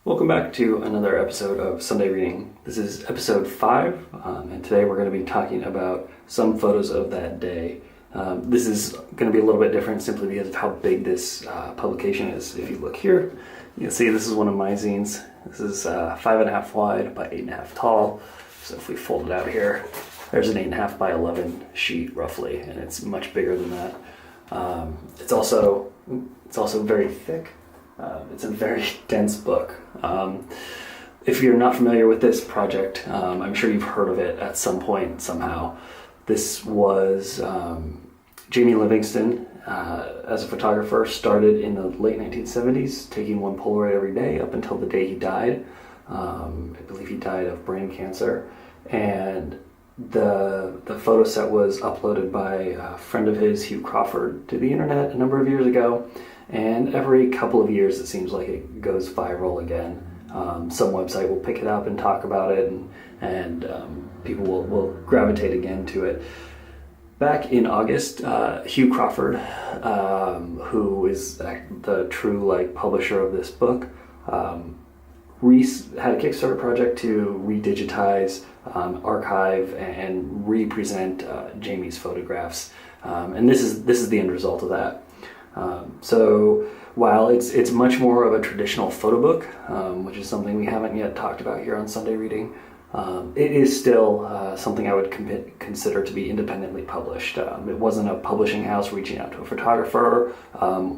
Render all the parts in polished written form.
Welcome back to another episode of Sunday Reading. This is episode 5, and today we're going to be talking about some photos of that day. This is going to be a little bit different simply because of how big this publication is. If you look here, you can see this is one of my zines. This is 5.5 wide by 8.5 tall. So if we fold it out here, there's an 8.5 by 11 sheet roughly, and it's much bigger than that. It's also very thick. It's a very dense book. If you're not familiar with this project, I'm sure you've heard of it at some point somehow. This was Jamie Livingston, as a photographer, started in the late 1970s, taking one Polaroid every day up until the day he died. I believe he died of brain cancer. And the photo set was uploaded by a friend of his, Hugh Crawford, to the internet a number of years ago. And every couple of years, it seems like it goes viral again. Some website will pick it up and talk about it, and people will gravitate again to it. Back in August, Hugh Crawford, who is the true publisher of this book, had a Kickstarter project to redigitize, archive, and represent Jamie's photographs, and this is the end result of that. So while it's much more of a traditional photo book, which is something we haven't yet talked about here on Sunday Reading, it is still something I would consider to be independently published. It wasn't a publishing house reaching out to a photographer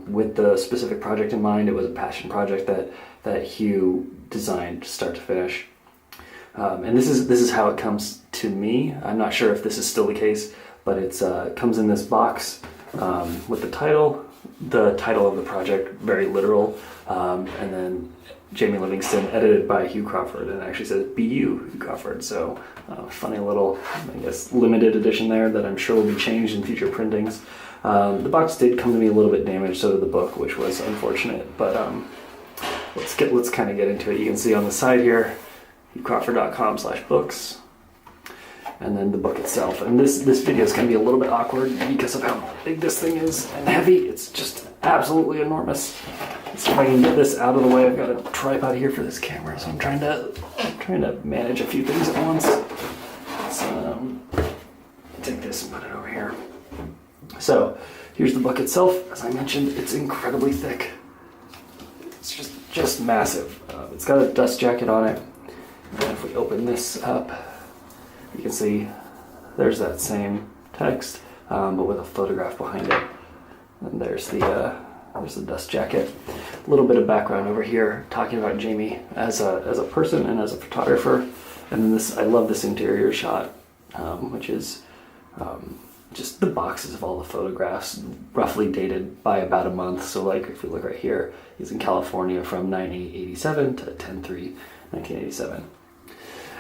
with the specific project in mind. It was a passion project that Hugh designed start to finish. And this is how it comes to me. I'm not sure if this is still the case, but it comes in this box with the title of the project, very literal, and then Jamie Livingston, edited by Hugh Crawford, and it actually says "BU Hugh Crawford." So funny little, I guess, limited edition there that I'm sure will be changed in future printings. The box did come to me a little bit damaged, so did the book, which was unfortunate. But let's kind of get into it. You can see on the side here, hughcrawford.com/books. And then the book itself. And this video is going to be a little bit awkward because of how big this thing is and heavy. It's just absolutely enormous. Let's see if I can get this out of the way. I've got a tripod here for this camera, so I'm trying to manage a few things at once. Let's take this and put it over here. So here's the book itself. As I mentioned, it's incredibly thick. It's just massive. It's got a dust jacket on it. And if we open this up, you can see there's that same text, but with a photograph behind it. And there's the dust jacket. A little bit of background over here, talking about Jamie as a person and as a photographer. And then I love this interior shot, which is just the boxes of all the photographs, roughly dated by about a month. So if we look right here, he's in California from 9/8/87 to 10/3/1987.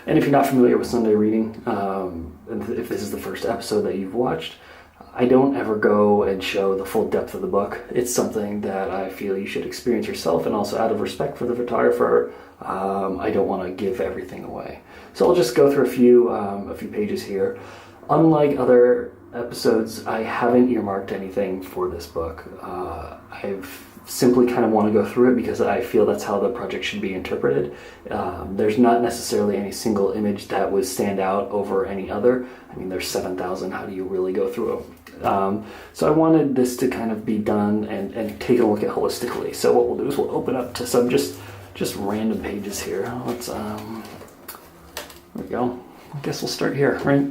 And if you're not familiar with Sunday Reading, and if this is the first episode that you've watched, I don't ever go and show the full depth of the book. It's something that I feel you should experience yourself, and also out of respect for the photographer, I don't want to give everything away. So I'll just go through a few pages here. Unlike other episodes, I haven't earmarked anything for this book. I've simply kind of want to go through it because I feel that's how the project should be interpreted. There's not necessarily any single image that would stand out over any other. I mean, there's 7,000. How do you really go through them? So I wanted this to kind of be done and take a look at holistically. So what we'll do is we'll open up to some just random pages here. There we go. I guess we'll start here, right?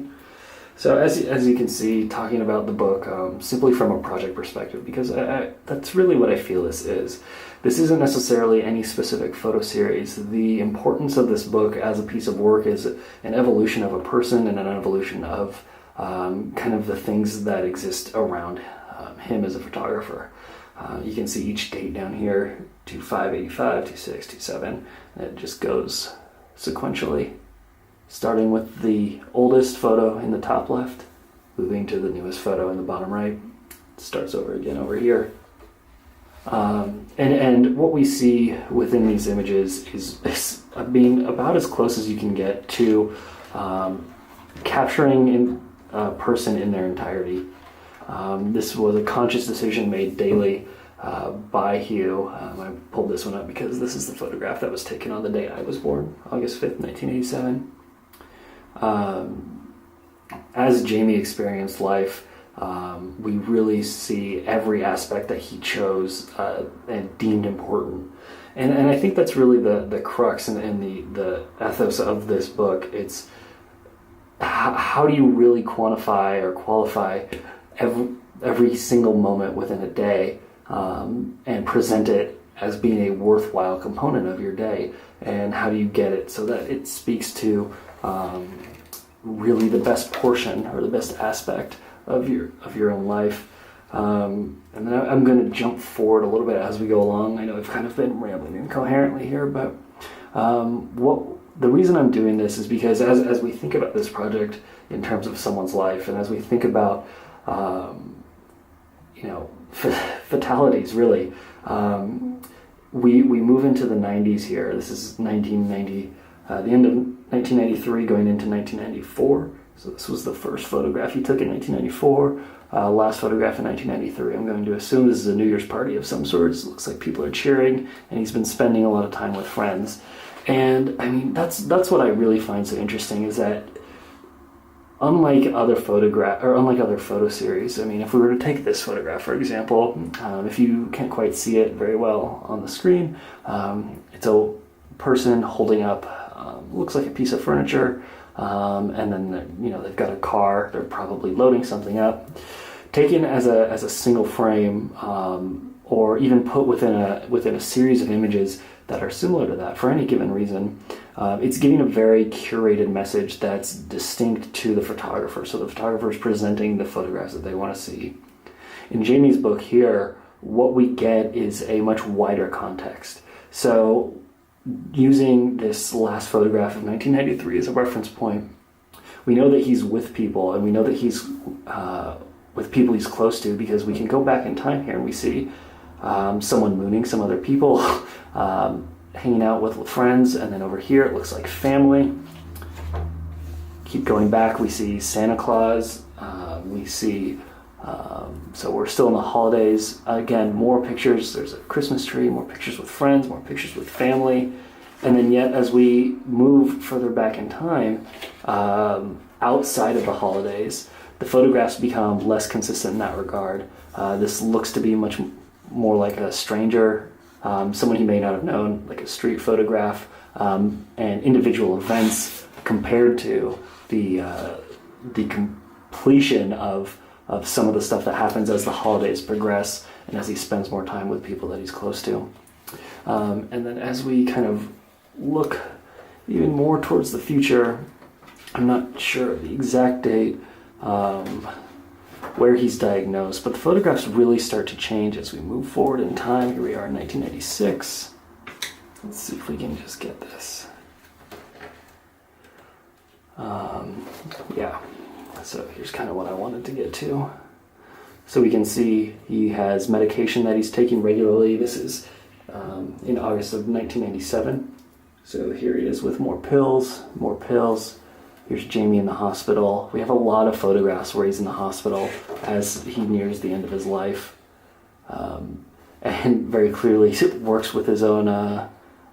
So as you can see, talking about the book simply from a project perspective, because that's really what I feel this is. This isn't necessarily any specific photo series. The importance of this book as a piece of work is an evolution of a person and an evolution of kind of the things that exist around him as a photographer. You can see each date down here, 25/85, 26, 27, and it just goes sequentially. Starting with the oldest photo in the top left, moving to the newest photo in the bottom right. It starts over again over here. And what we see within these images is being about as close as you can get to capturing a person in their entirety. This was a conscious decision made daily by Hugh. I pulled this one up because this is the photograph that was taken on the day I was born, August 5th, 1987. As Jamie experienced life, we really see every aspect that he chose and deemed important. And I think that's really the crux and the ethos of this book. It's how do you really quantify or qualify every single moment within a day and present it as being a worthwhile component of your day, and how do you get it so that it speaks to really the best portion or the best aspect of your own life. And then I'm going to jump forward a little bit as we go along. I know I've kind of been rambling incoherently here, but the reason I'm doing this is because as we think about this project in terms of someone's life, and as we think about fatalities, really, we move into the 90s here. This is 1990, the end of 1993 going into 1994. So this was the first photograph he took in 1994. Last photograph in 1993. I'm going to assume this is a New Year's party of some sorts. It looks like people are cheering, and he's been spending a lot of time with friends. And I mean, that's what I really find so interesting, is that unlike other photo series, I mean, if we were to take this photograph, for example, if you can't quite see it very well on the screen, it's a person holding up, looks like a piece of furniture, and then they've got a car. They're probably loading something up, taken as a single frame, or even put within a series of images that are similar to that for any given reason. It's giving a very curated message that's distinct to the photographer. So the photographer is presenting the photographs that they want to see. In Jamie's book here, what we get is a much wider context. So using this last photograph of 1993 as a reference point, we know that he's with people, and we know that he's with people he's close to, because we can go back in time here and we see someone mooning some other people, hanging out with friends, and then over here it looks like family. Keep going back, we see Santa Claus, we see, so we're still in the holidays. Again, more pictures, there's a Christmas tree, more pictures with friends, more pictures with family. And then yet, as we move further back in time, outside of the holidays, the photographs become less consistent in that regard. This looks to be much more like a stranger, someone he may not have known, like a street photograph, and individual events compared to the completion of some of the stuff that happens as the holidays progress and as he spends more time with people that he's close to. And then as we kind of look even more towards the future, I'm not sure of the exact date where he's diagnosed, but the photographs really start to change as we move forward in time. Here we are in 1996. Let's see if we can just get this. Yeah, so here's kind of what I wanted to get to. So we can see he has medication that he's taking regularly. This is in August of 1997. So here he is with more pills, more pills. Here's Jamie in the hospital. We have a lot of photographs where he's in the hospital as he nears the end of his life. And very clearly works with his own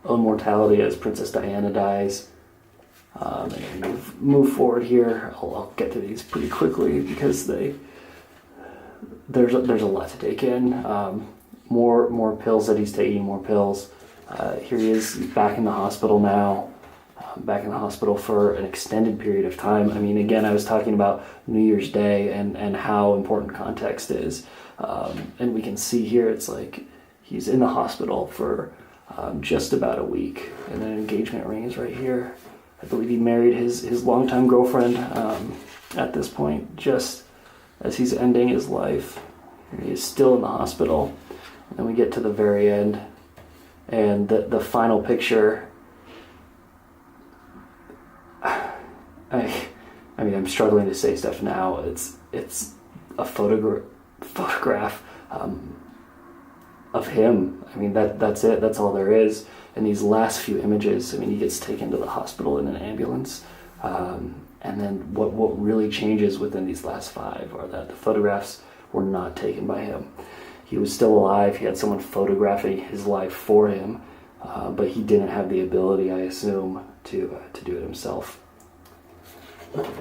mortality as Princess Diana dies. And move forward here. I'll get to these pretty quickly because there's a lot to take in. More pills that he's taking, more pills. Here he is back in the hospital now. Back in the hospital for an extended period of time. I mean, again, I was talking about New Year's Day and how important context is. And we can see here, it's like he's in the hospital for just about a week. And an engagement ring is right here. I believe he married his longtime girlfriend at this point, just as he's ending his life. And he is still in the hospital. And then we get to the very end. And the final picture, I mean, I'm struggling to say stuff now. It's a photograph of him. I mean, that's it. That's all there is. And these last few images, I mean, he gets taken to the hospital in an ambulance. And then what really changes within these last five are that the photographs were not taken by him. he was still alive. He had someone photographing his life for him, but he didn't have the ability, I assume, to do it himself.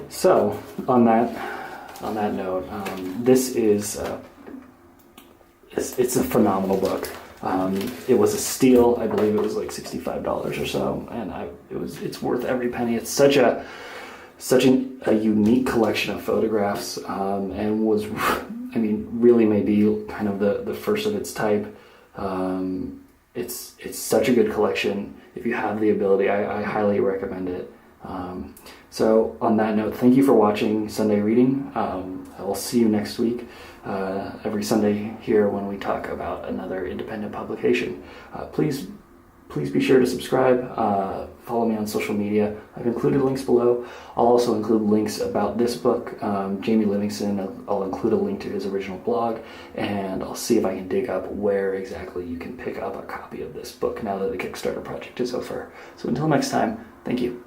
So, on that note, this is it's a phenomenal book. It was a steal. I believe it was like $65 or so, and it's worth every penny. It's such a unique collection of photographs, and was, I mean, really maybe kind of the first of its type. It's such a good collection. If you have the ability, I highly recommend it. So on that note, thank you for watching Sunday Reading. I'll see you next week, every Sunday here when we talk about another independent publication. Please be sure to subscribe. Follow me on social media. I've included links below. I'll also include links about this book, Jamie Livingston. I'll include a link to his original blog, and I'll see if I can dig up where exactly you can pick up a copy of this book now that the Kickstarter project is over. So until next time, thank you.